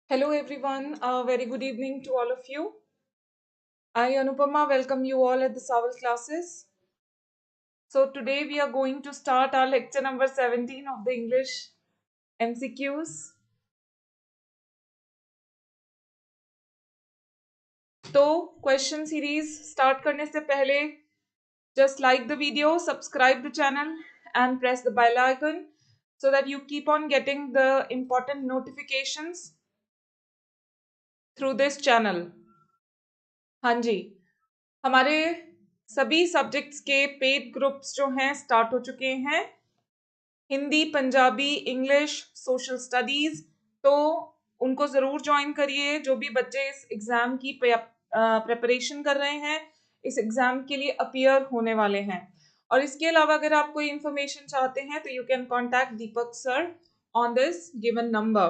Hello everyone, a very good evening to all of you. I, Anupama, welcome you all at the Saval classes. So today we are going to start our lecture number 17 of the English MCQs. तो question series start करने से पहले just like the video, subscribe the channel and press the bell icon so that you keep on getting the important notifications through this channel. हाँ जी, हमारे सभी subjects के paid groups जो हैं स्टार्ट हो चुके हैं, Hindi, Punjabi, English, social studies. तो उनको ज़रूर ज्वाइन करिए। जो भी बच्चे इस एग्ज़ाम की प्रेपरेशन कर रहे हैं, इस एग्ज़ाम के लिए अपीयर होने वाले हैं। और इसके अलावा अगर आप कोई इंफॉर्मेशन चाहते हैं तो you can contact Deepak sir on this given number.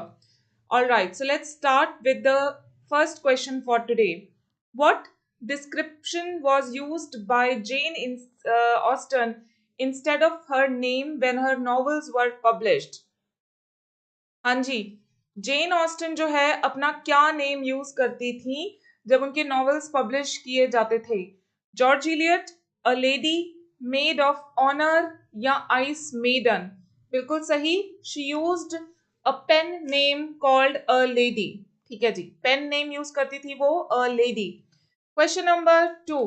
Alright, so let's start with the first question for today. What description was used by Jane Austen instead of her name when her novels were published? हाँ जी, जेन Austen जो है अपना क्या name use करती थी जब उनके novels publish किए जाते थे? George Eliot, a lady, maid of honour या आइस मेडन? बिल्कुल सही, she used a pen name called a lady. ठीक है जी, पेन नेम यूज करती थी वो, a lady. Question number 2,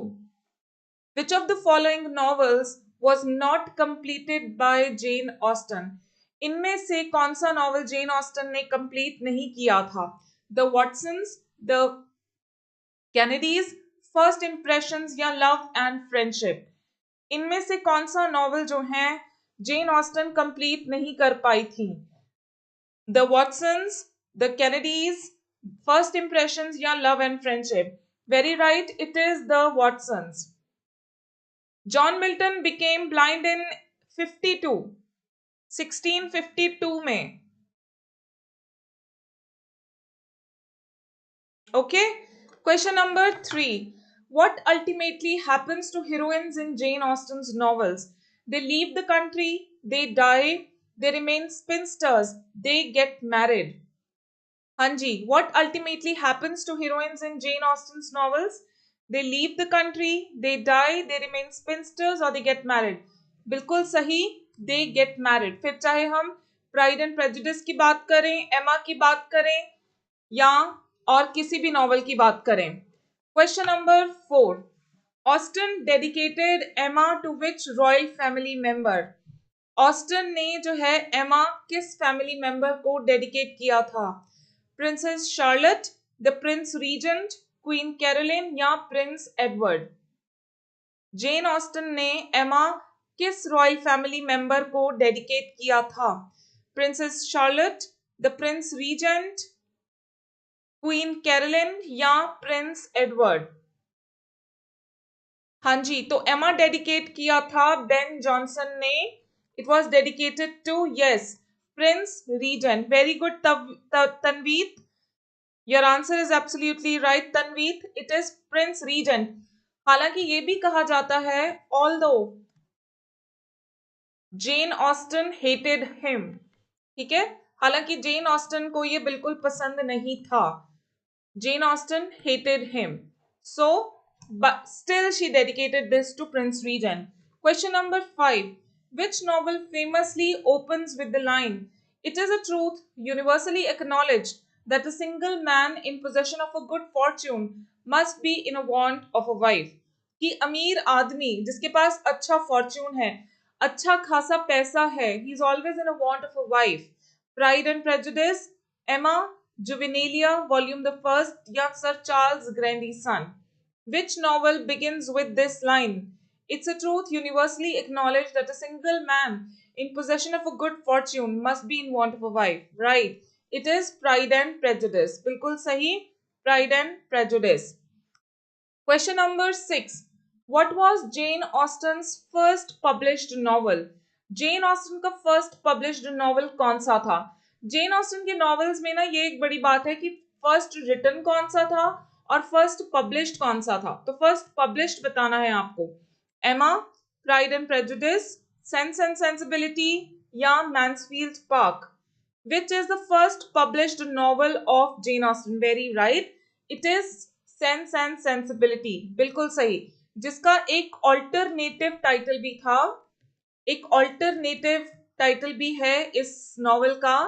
which of the following novels was not completed by Jane Austen? इनमें से कौन सा नॉवल जेन ऑस्टन ने कंप्लीट नहीं किया था? The Watsons, the Kennedys, first impressions या लव एंड फ्रेंडशिप? इनमें से कौन सा नॉवल जो है जेन ऑस्टन कंप्लीट नहीं कर पाई थी? The Watsons, the Kennedys, first impressions या love and friendship? Very right, it is the Watsons. John Milton became blind in 52, 1652 में। Okay, question number 3. What ultimately happens to heroines in Jane Austen's novels? They leave the country, they die, they remain spinsters, they get married. Hanji, what ultimately happens to heroines in Jane Austen's novels? They leave the country, they die, they remain spinsters or they get married. बिल्कुल सही, they get married. फिर चाहे हम pride and prejudice की बात करें, एमा की बात करें या और किसी भी नॉवल की बात करें। Question number 4, Austen dedicated Emma to which royal family member? Austen ने जो है एमा किस फैमिली मेंबर को डेडिकेट किया था? Princess Charlotte, the prince regent, queen Caroline या प्रिंस एडवर्ड? जेन ऑस्टन ने एमा किस रॉयल फैमिली मेंबर को डेडिकेट किया था? Princess Charlotte, the prince regent, queen Caroline या प्रिंस एडवर्ड? हाँ जी, तो एमा डेडिकेट किया था बेन जॉनसन ने। It was dedicated to, yes, prince regent. Very good Tanveet, your answer is absolutely right Tanveet, it is prince regent. हालांकि ये भी कहा जाता है although Jane Austen hated him, ठीक है, हालांकि जेन ऑस्टन को ये बिल्कुल पसंद नहीं था। Jane Austen hated him. So, but still she dedicated this to Prince Regent. Question number 5. Which novel famously opens with the line, "It is a truth universally acknowledged that a single man in possession of a good fortune must be in a want of a wife"? कि अमीर आदमी जिसके पास अच्छा Fortune है, अच्छा खासा पैसा है, he is always in a want of a wife. Pride and Prejudice, Emma, Juvenilia, Volume the First, या Sir Charles Grandson? Which novel begins with this line? It's a truth universally acknowledged that a single man in possession of a good fortune must be in want of a wife. Right. It is Pride and Prejudice. बिल्कुल सही, Pride and Prejudice. Question number 6. What was Jane Austen's first published novel? Jane Austen का first published novel कौन सा था? Jane Austen के novels में ना ये एक बड़ी बात है कि फर्स्ट रिटन कौन सा था और फर्स्ट पब्लिश्ड कौन सा था। तो फर्स्ट पब्लिश्ड बताना है आपको। Emma, pride and prejudice, sense and sensibility या Mansfield Park? Which is the first published novel of Jane Austen? Very right. It is Sense and Sensibility. बिल्कुल सही. जिसका एक ऑल्टरनेटिव टाइटल भी था. एक ऑल्टरनेटिव टाइटल भी है इस नॉवल का,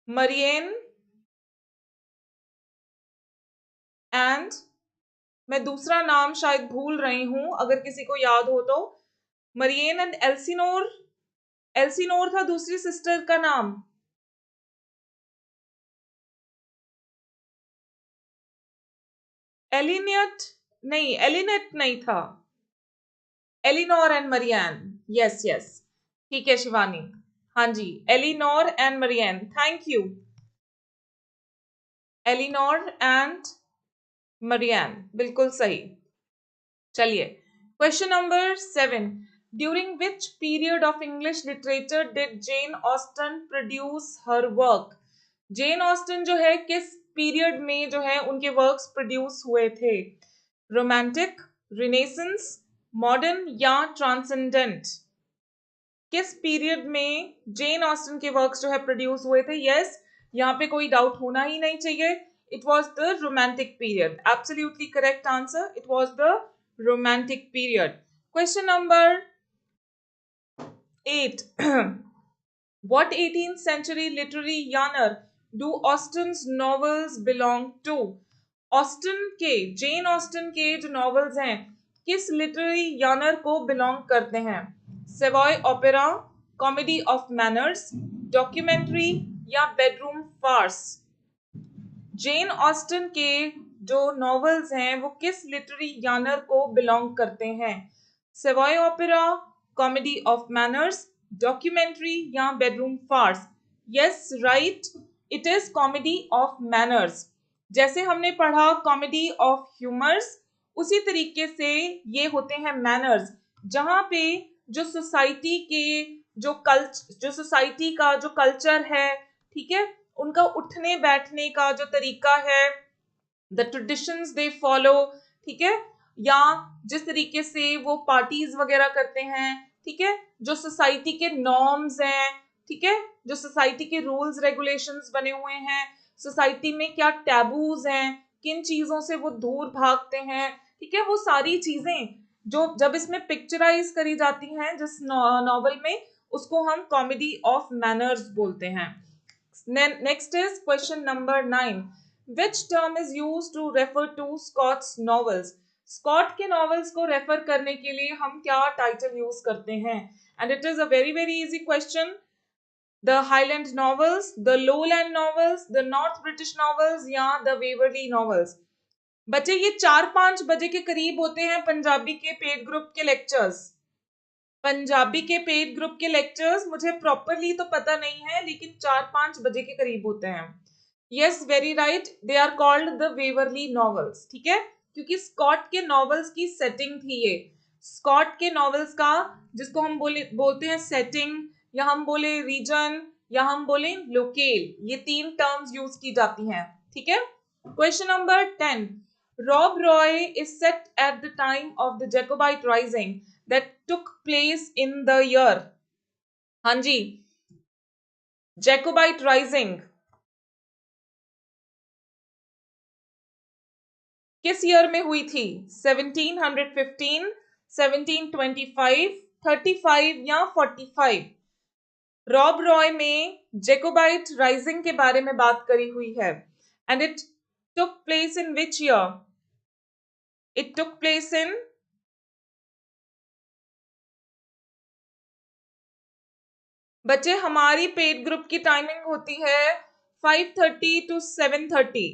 मरियन एंड, मैं दूसरा नाम शायद भूल रही हूं, अगर किसी को याद हो तो. Marion and एल्सिनोर. एल्सिनोर था दूसरी सिस्टर का नाम. एलिनेट नहीं, एलिनेट नहीं था. Elinor and Marianne. Yes yes, ठीक है शिवानी. हाँ जी, Elinor and Marianne. Thank you. Elinor and Marianne, बिल्कुल सही. चलिए, question number 7. During which period of English literature did Jane Austen produce her work? Jane Austen जो है किस पीरियड में जो है उनके वर्क्स प्रोड्यूस हुए थे? रोमांटिक, रिनेसेंस, मॉडर्न या ट्रांसेंडेंट? किस पीरियड में जेन ऑस्टन के वर्क्स जो है प्रोड्यूस हुए थे? यस, यहाँ पे कोई डाउट होना ही नहीं चाहिए. It was the romantic period. Absolutely correct answer. It was the romantic period. Question number 8. What 18th century literary genre do Austen's novels belong to? Austen के, जेन ऑस्टन के जो नॉवेल्स हैं किस लिटरेरी genre को belong करते हैं? Savoy opera, comedy of manners, documentary या bedroom Fars? Jane Austen के जो नॉवेल्स हैं वो किस लिटरेरी जानर को बिलोंग करते हैं? Savoy opera, comedy of manners, documentary या bedroom farce? Yes right, it is comedy of manners. जैसे हमने पढ़ा कॉमेडी ऑफ ह्यूमर्स, उसी तरीके से ये होते हैं मैनर्स, जहां पे जो सोसाइटी के जो सोसाइटी का जो कल्चर है, ठीक है, उनका उठने बैठने का जो तरीका है, द ट्रेडिशंस दे फॉलो, ठीक है, या जिस तरीके से वो पार्टीज वगैरह करते हैं, ठीक है, जो सोसाइटी के नॉर्म्स हैं, ठीक है, जो सोसाइटी के रूल्स रेगुलेशंस बने हुए हैं, सोसाइटी में क्या टैबूज हैं, किन चीजों से वो दूर भागते हैं, ठीक है, वो सारी चीजें जो जब इसमें पिक्चराइज करी जाती हैं जिस नॉवल में, उसको हम कॉमेडी ऑफ मैनर्स बोलते हैं. Next is question number 9. Which term is used to refer to Scott's novels? Scott के novels को refer करने के लिए हम क्या title use करते हैं? And it is a very very easy question. The Highland novels, the Lowland novels, the North British novels या the Waverley novels. बच्चे ये 4-5 बजे के करीब होते हैं पंजाबी के पेड ग्रुप के लेक्चर्स. पंजाबी के पेड ग्रुप के लेक्चर्स मुझे प्रॉपरली तो पता नहीं है, लेकिन 4-5 बजे के करीब होते हैं. Yes very right, they are called the Waverley novels. ठीक है, क्योंकि स्कॉट के नॉवेल्स की सेटिंग थी ये. स्कॉट के नॉवेल्स का जिसको हम बोलते हैं सेटिंग, या हम बोले रीजन, या हम बोले लोकेल, ये 3 टर्म्स यूज की जाती हैं. ठीक है. Question number 10. Rob Roy is set at the time of the Jacobite Rising that took place in the year. हाँ जी, Jacobite Rising किस ईयर में हुई थी? 1715, 1725, 35 या 45? रॉब रॉय में जेकोबाइट राइजिंग के बारे में बात करी हुई है. And it took place in which year? It took place in, बच्चे हमारी पेड ग्रुप की टाइमिंग होती है 5:30 to 7:30.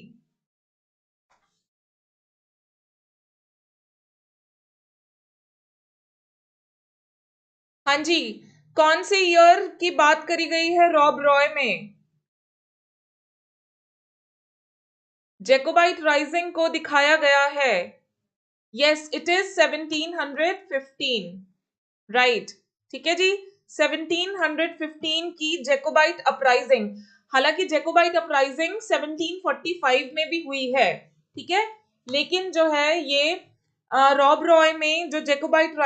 हाँ जी, कौन से ईयर की बात करी गई है रॉब रॉय में? जेकोबाइट राइजिंग को दिखाया गया है. Yes, it is 1715. राइट, ठीक है जी. 1715 की जेकोबाइट अपराइजिंग. हालांकि जेकोबाइट अपराइजिंग 1745 में भी हुई है, ठीक है, लेकिन जो है ये रॉब रॉय में जो Jacobite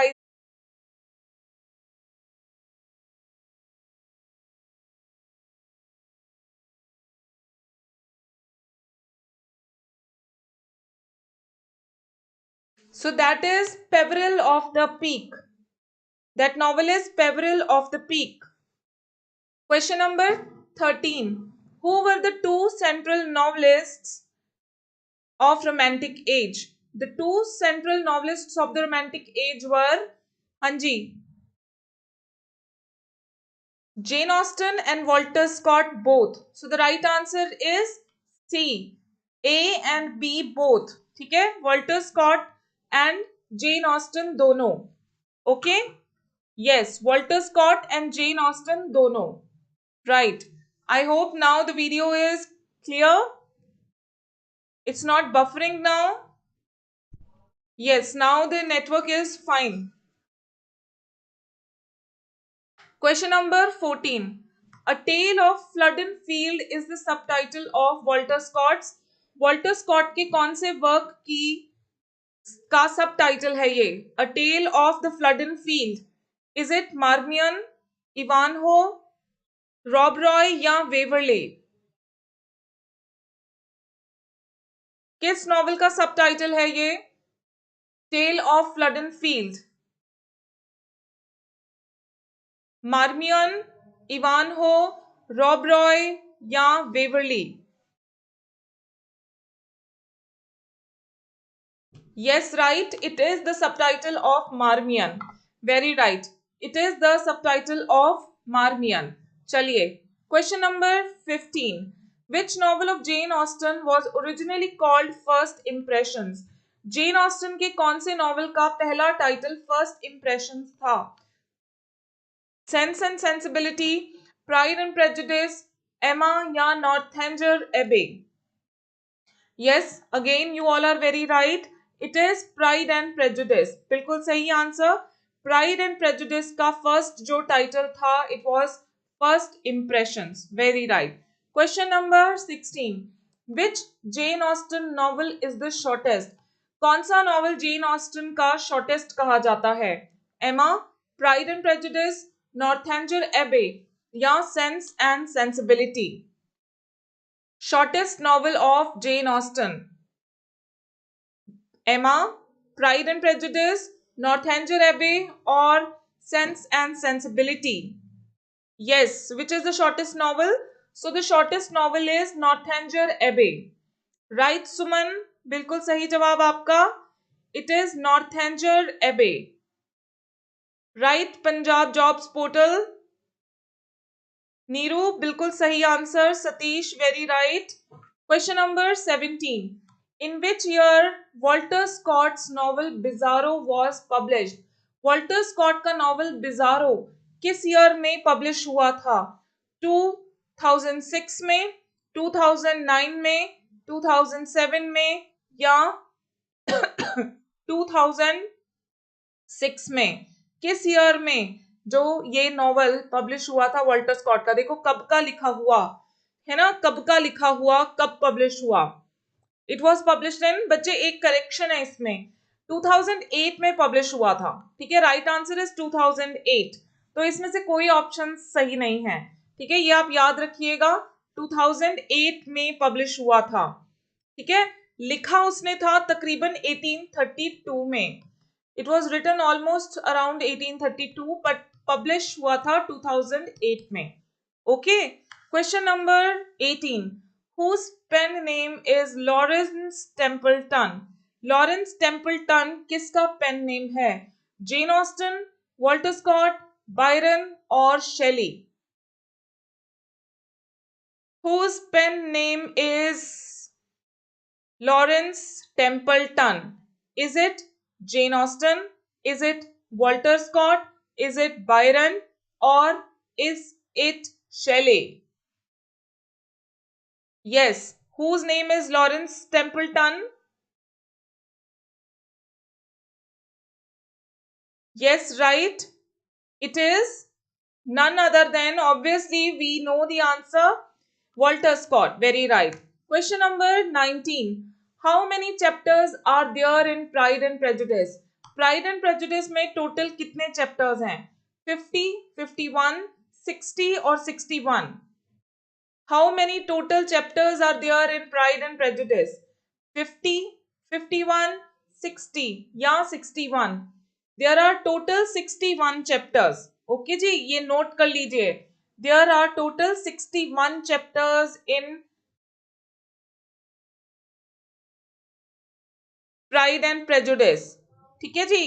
So that is Peveril of the Peak. That novel is Peveril of the Peak. Question number 13. Who were the two central novelists of Romantic Age? The two central novelists of the Romantic Age were Hanji, Jane Austen and Walter Scott both. So the right answer is C. A and B both. ठीक है? Walter Scott and Jane Austen दोनों. Okay? Yes, Walter Scott and Jane Austen दोनों. Right. I hope now the video is clear. It's not buffering now. Yes, now the network is fine. Question number 14. A Tale of Flodden Field is the subtitle of Walter Scott's. Walter Scott के कौन से work की का subtitle है ये? A Tale of the Flodden Field. Is it Marmion, Ivanhoe, Rob Roy या Waverley? किस novel का सबटाइटल है ये? Tale of Flodden Field. Marmion, Ivanhoe, Rob Roy या Waverley? Yes, right. It is the subtitle of Marmion. Very right. It is the subtitle of Marmion. चलिए. Question number 15. Which novel of Jane Austen was originally called First Impressions? Jane Austen के कौन से novel का पहला title First Impressions था? Sense and Sensibility, Pride and Prejudice, Emma या Northanger Abbey? Yes, again you all are very right. It is Pride and Prejudice. बिल्कुल सही answer. Pride and Prejudice का फर्स्ट जो टाइटल था it was First Impressions. Very right. Question number 16. Which Jane Austen novel is the shortest? कौन सा novel Jane Austen का shortest कहा जाता है? Emma, Pride and Prejudice, Northanger Abbey या Sense and Sensibility? Shortest novel of Jane Austen. Emma, Pride and Prejudice, Northanger Abbey or Sense and Sensibility? Yes, which is the shortest novel? So the shortest novel is Northanger Abbey. Right, Suman? बिल्कुल सही जवाब आपका. It is Northanger Abbey. Right, Punjab Jobs Portal. Neeru बिल्कुल सही answer. Satish very right. Question number 17. In which year Walter Scott's novel Bizarro was published? Walter Scott का novel Bizarro किस year में publish हुआ था? 2006 में, 2009 में, 2007 में या 2006 में? किस ईयर में जो ये नॉवल पब्लिश हुआ था वॉल्टर स्कॉट का? देखो कब का लिखा हुआ है ना, कब का लिखा हुआ, कब पब्लिश हुआ. इट वॉज पब्लिश्ड इन, बच्चे एक करेक्शन है इसमें, 2008 में पब्लिश हुआ था. ठीक है, राइट आंसर इज 2008. तो इसमें से कोई ऑप्शन सही नहीं है. ठीक है, ये आप याद रखिएगा. 2008 में पब्लिश हुआ था. ठीक है, लिखा उसने था तकरीबन 1832 में. It was written almost around 1832 but publish हुआ था 2008 में. Okay. Question number 18. Whose pen name is Lawrence Templeton? Lawrence Templeton किसका pen name है? Jane Austen, Walter Scott, Byron और Shelley? Whose pen name is Lawrence Templeton? Is it Jane Austen? Is it Walter Scott? Is it Byron? Or is it Shelley? Yes. Whose name is Lawrence Templeton? Yes, right. It is none other than, obviously we know the answer, Walter Scott. Very right. Question number 19. How many chapters are there in Pride and Prejudice? Pride and Prejudice में total कितने chapters हैं? 50, 51, 60 और 61? How many total chapters are there in Pride and Prejudice? 50, 51, 60 या 61. There are total 61 chapters. Okay जी, ये note कर लीजिए. There are total 61 chapters in Pride and Prejudice. ठीक है जी.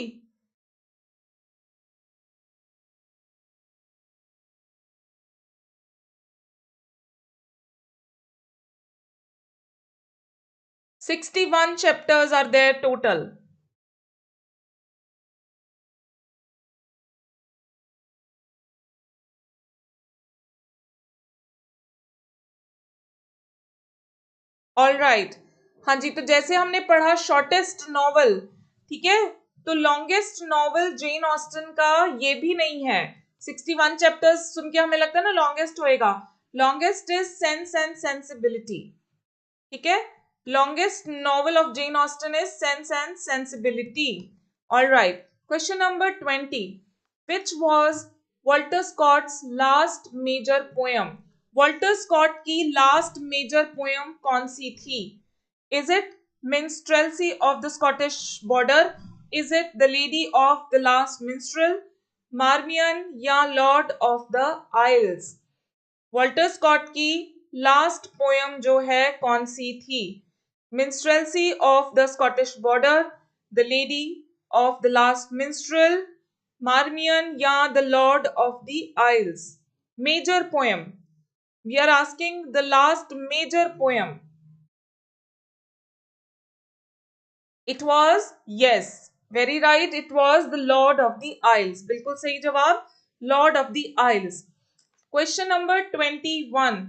61 chapters are there total. All right. हाँ जी, तो जैसे हमने पढ़ा शॉर्टेस्ट नॉवल, ठीक है, तो लॉन्गेस्ट नॉवल जेन ऑस्टन का ये भी नहीं है. 61 चैप्टर्स सुन के हमें लगता है ना लॉन्गेस्ट होएगा. Longest is Sense and Sensibility. ठीक है, longest novel of Jane Austen is Sense and Sensibility. All right. Question number 20. Which was Walter Scott's last major poem? Walter Scott की लास्ट मेजर पोएम कौन सी थी? Is it Minstrelsy of the Scottish Border? Is it the Lady of the Last Minstrel, Marmion या Lord of the Isles? Walter Scott की last poem जो है कौन सी थी? Minstrelsy of the Scottish Border, the Lady of the Last Minstrel, Marmion या the Lord of the Isles? Major poem. We are asking the last major poem. It was, yes, very right, it was the Lord of the Isles. बिल्कुल सही जवाब, Lord of the Isles. Question number 21.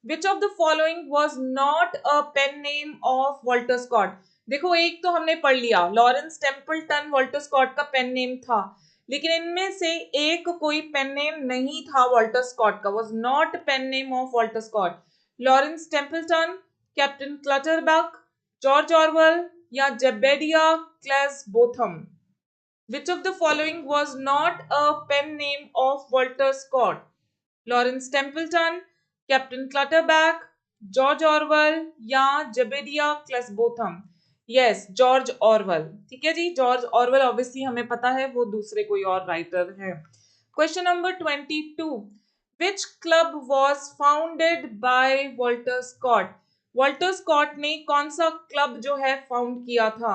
Which of the following was not a pen name of Walter Scott? देखो, एक तो हमने पढ़ लिया, Lawrence Templeton Walter Scott का पेन नेम था, लेकिन इनमें से एक कोई पेन नेम नहीं था वॉल्टर स्कॉट का. Was not pen name of Walter Scott. Lawrence Templeton, Captain Clutterbuck, George Orwell या Jedediah Cleishbotham? Which of the following was not a pen name of Walter Scott? Lawrence Templeton, Captain Clutterbuck, George Orwell या Jedediah Cleishbotham? Yes, George Orwell. ठीक है जी, George Orwell obviously हमें पता है वो दूसरे कोई और राइटर है. Question number 22. Which club was founded by Walter Scott? Walter Scott ने कौन सा क्लब जो है फाउंड किया था?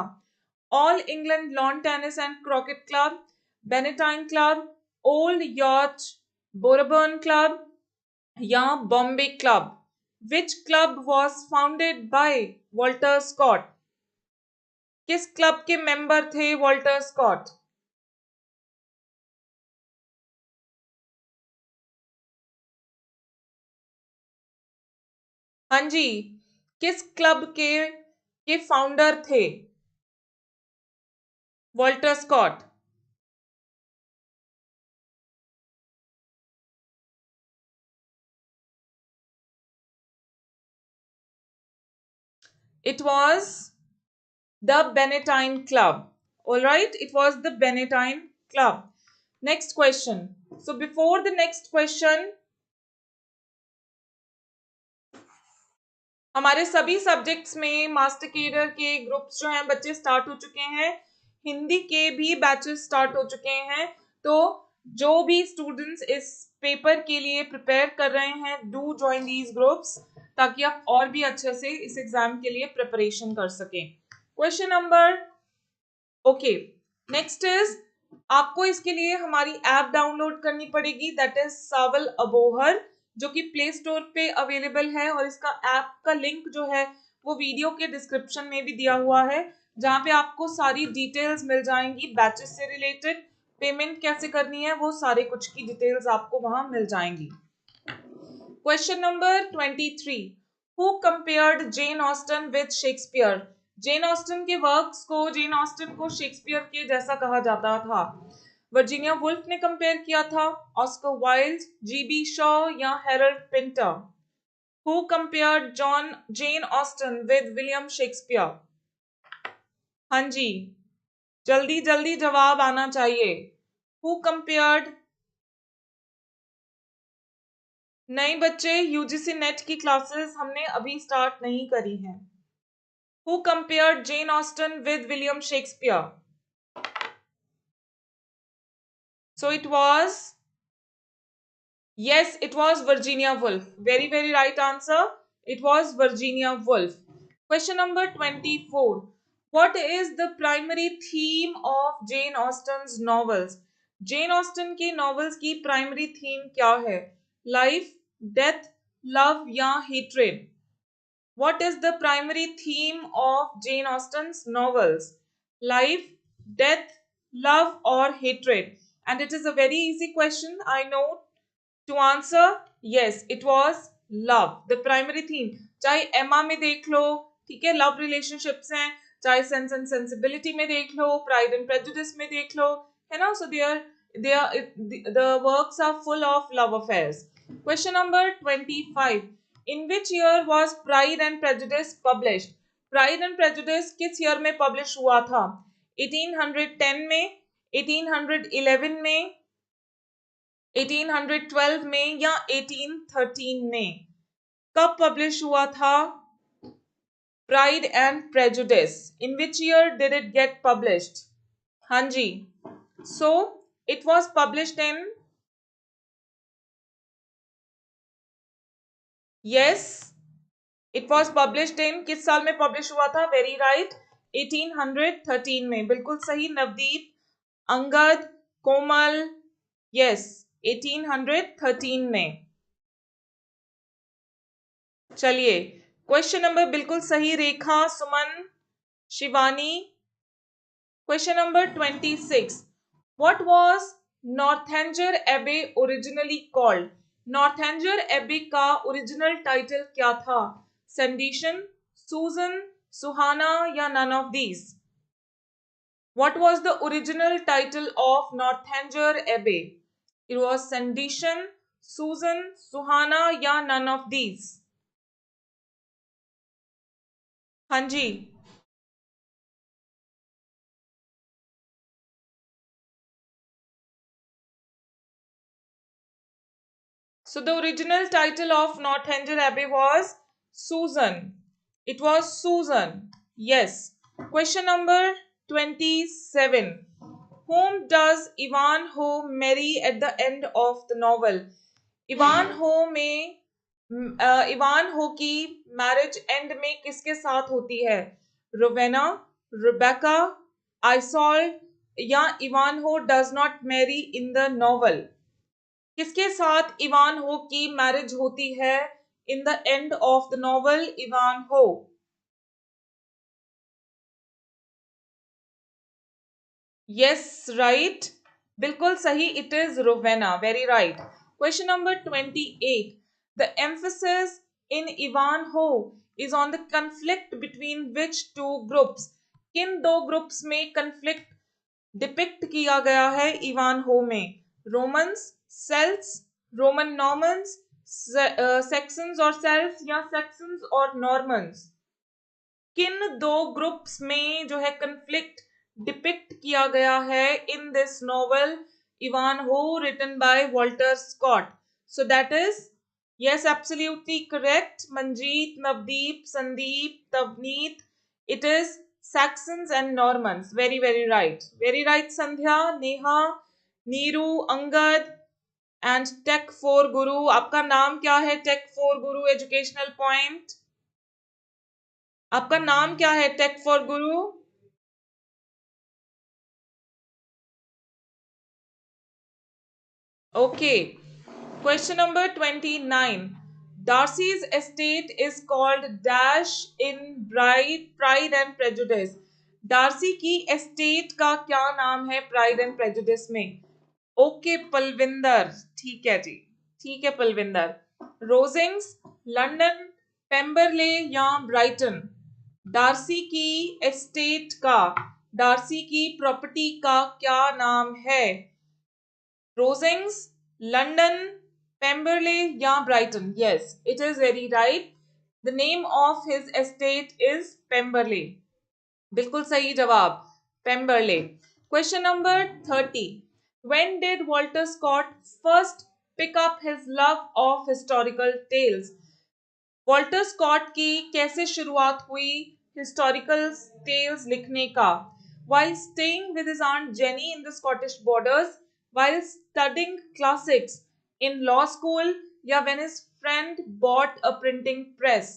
All England Lawn Tennis and Croquet Club, Bannatyne Club, Old यॉर्च बोरबर्न क्लब या Bombay club? Which club was founded by Walter Scott? किस क्लब के मेंबर थे वॉल्टर स्कॉट? हाँ जी, किस क्लब के फाउंडर थे Walter Scott? It was the Bannatyne Club. All right, it was the Bannatyne Club. Next question. So before the next question, हमारे सभी सब्जेक्ट्स में मास्टर केडर के ग्रुप्स जो हैं बच्चे स्टार्ट हो चुके हैं. हिंदी के भी बैचेस स्टार्ट हो चुके हैं. तो जो भी स्टूडेंट्स इस पेपर के लिए प्रिपेयर कर रहे हैं, डू ज्वाइन दीज ग्रुप्स ताकि आप और भी अच्छे से इस एग्जाम के लिए प्रिपरेशन कर सकें. Question number, okay, next is, आपको इसके लिए हमारी ऐप डाउनलोड करनी पड़ेगी, दैट इज सावल अबोहर, जो कि प्ले स्टोर पे अवेलेबल है. और इसका ऐप का लिंक जो है वो वीडियो के डिस्क्रिप्शन में भी दिया हुआ है, जहां पे आपको सारी डिटेल्स मिल जाएंगी बैचेस से रिलेटेड. पेमेंट कैसे करनी है वो सारे कुछ की डिटेल्स आपको वहां मिल जाएंगी. Question number 23. Who compared Jane Austen with Shakespeare? Jane Austen के वर्क्स को, जेन ऑस्टन को शेक्सपियर के जैसा कहा जाता था. वर्जीनिया वुल्फ ने कंपेयर किया था, ऑस्कर वाइल्ड, जीबी शॉ या Harold Pinter? Who compared Jane Austen with William Shakespeare? हाँ जी, जल्दी जल्दी जवाब आना चाहिए. Who compared? नहीं बच्चे, यूजीसी नेट की क्लासेस हमने अभी स्टार्ट नहीं करी हैं. Who compared Jane Austen with William Shakespeare? So it was, yes, it was Virginia Woolf. Very, very right answer. It was Virginia Woolf. Question number 24. What is the primary theme of Jane Austen's novels? Jane Austen के novels की primary theme क्या है? Life, death, love या hatred? What is the primary theme of Jane Austen's novels? Life, death, love or hatred? And it is a very easy question, I know. To answer, yes, it was love, the primary theme. चाहे एमा में देख लो, ठीक है, love relationships हैं, चाहे sense and sensibility में देख लो, प्राइड एंड प्रेजुडिस में देख लो, है ना. So the works are full of love affairs. Question number 25. In which year was Pride and Prejudice published? Pride and Prejudice किस ईयर में पब्लिश हुआ था? 1810 में, 1811 में, 1812 में या 1813 में? कब पब्लिश हुआ था Pride and Prejudice? In which year did it get published? हाँ जी. So it was published in, yes, it was published in, किस साल में पब्लिश हुआ था? Very right, 1813 में. बिल्कुल सही नवदीप, अंगद, कोमल, yes, 1813 में. चलिए, क्वेश्चन नंबर बिल्कुल सही Rekha, Suman, Shivani. Question number 26. What was Northanger Abbey originally called? Northanger Abbey का ओरिजिनल टाइटल क्या था? Sedition, Susan, Suhana या none of these? What was the original title of Northanger Abbey? It was Sedition, Susan, Suhana या none of these? हाँ जी. So the original title of Northanger Abbey was Susan. It was Susan. Yes. Question number 27. Whom does Ivanhoe marry at the end of the novel? Ivanhoe में Ivanhoe की marriage and में किसके साथ होती है? Rowena, Rebecca, आइसोल्ड या Ivanhoe does not marry in the novel? किसके साथ इवानहो की मैरिज होती है in the end of the novel? Ivanhoe. Yes, right, बिल्कुल सही, it is Rowena. Very right. Question number 28. The emphasis in Ivanhoe is on the conflict between which two groups? किन दो groups में conflict depict किया गया है Ivanhoe में? Romans, Celts, Roman Normans, sections और सेल्ट्स या सेक्सन्स और नॉर्मन्स? किन दो ग्रुप्स में जो है कन्फ्लिक्ट डिपिक्ट किया गया है in this novel Ivanhoe written by Walter Scott? So that is, yes, absolutely correct. Manjeet, Navdeep, Sandeep, Tavneet. It is Saxons and Normans. Very, very right. Very right, Sandhya, Neha, Neeru, Angad and Tech 4 Guru. आपका नाम क्या है? Tech 4 Guru Educational Point. आपका नाम क्या है? Tech 4 Guru. Okay. Question number 29. Darcy's estate is called dash in Pride and Prejudice. Darcy की estate का क्या नाम है Pride and Prejudice में? ओके पलविंदर, ठीक है जी, ठीक है पलविंदर. रोजिंग्स, लंदन, पेम्बरले या ब्राइटन? डार्सी की एस्टेट का, डार्सी की प्रॉपर्टी का क्या नाम है? रोजिंग्स, लंदन, पेम्बरले या Brighton? Yes, it is very right. The name of his estate is Pemberley. बिल्कुल सही जवाब, Pemberley. Question number 30. When did Walter Scott first pick up his love of historical tales? Walter Scott की कैसे शुरुआत हुई historical tales लिखने का. While staying with his aunt Jenny in the Scottish borders, while studying classics in law school, या when his friend bought a printing press.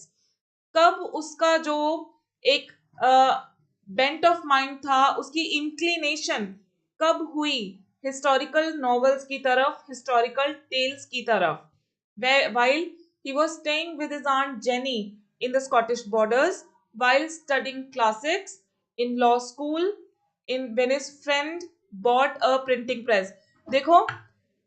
कब उसका जो एक बेंट ऑफ माइंड था, उसकी इंक्लिनेशन कब हुई हिस्टोरिकल नॉवेल्स की तरफ, हिस्टोरिकल टेल्स की तरफ. While he was staying with his aunt Jenny in the Scottish borders, while studying classics in law school, in when his friend bought a printing press. देखो,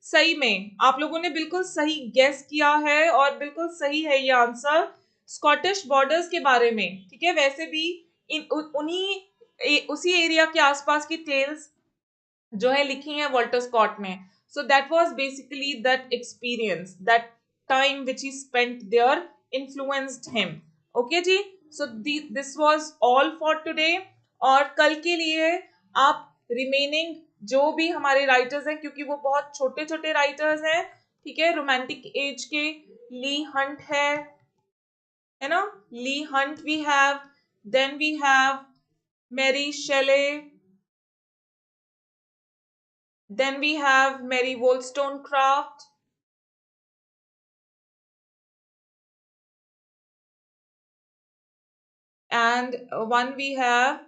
सही में आप लोगों ने बिल्कुल सही गेस किया है और बिल्कुल सही है ये आंसर. स्कॉटिश बॉर्डर्स के बारे में, ठीक है. वैसे भी उसी एरिया के आसपास की टेल्स जो है लिखी है वॉल्टर स्कॉट ने. So that was basically that experience, that time which he spent there influenced him. Okay जी. So this was all for today. और कल के लिए आप रिमेनिंग जो भी हमारे राइटर्स हैं, क्योंकि वो बहुत छोटे छोटे राइटर्स हैं, ठीक है, रोमांटिक एज के, ली हंट है ना, Leigh Hunt we have, then we have Mary Shelley, then we have Mary Wollstonecraft, and one we have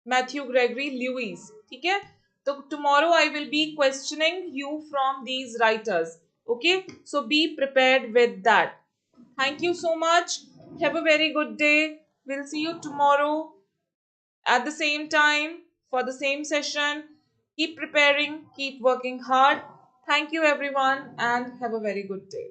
Matthew Gregory Lewis. ठीक है. तो tomorrow I will be questioning you from these writers. Okay, so be prepared with that. Thank you so much. Have a very good day. We'll see you tomorrow at the same time for the same session. Keep preparing, keep working hard. Thank you everyone and have a very good day.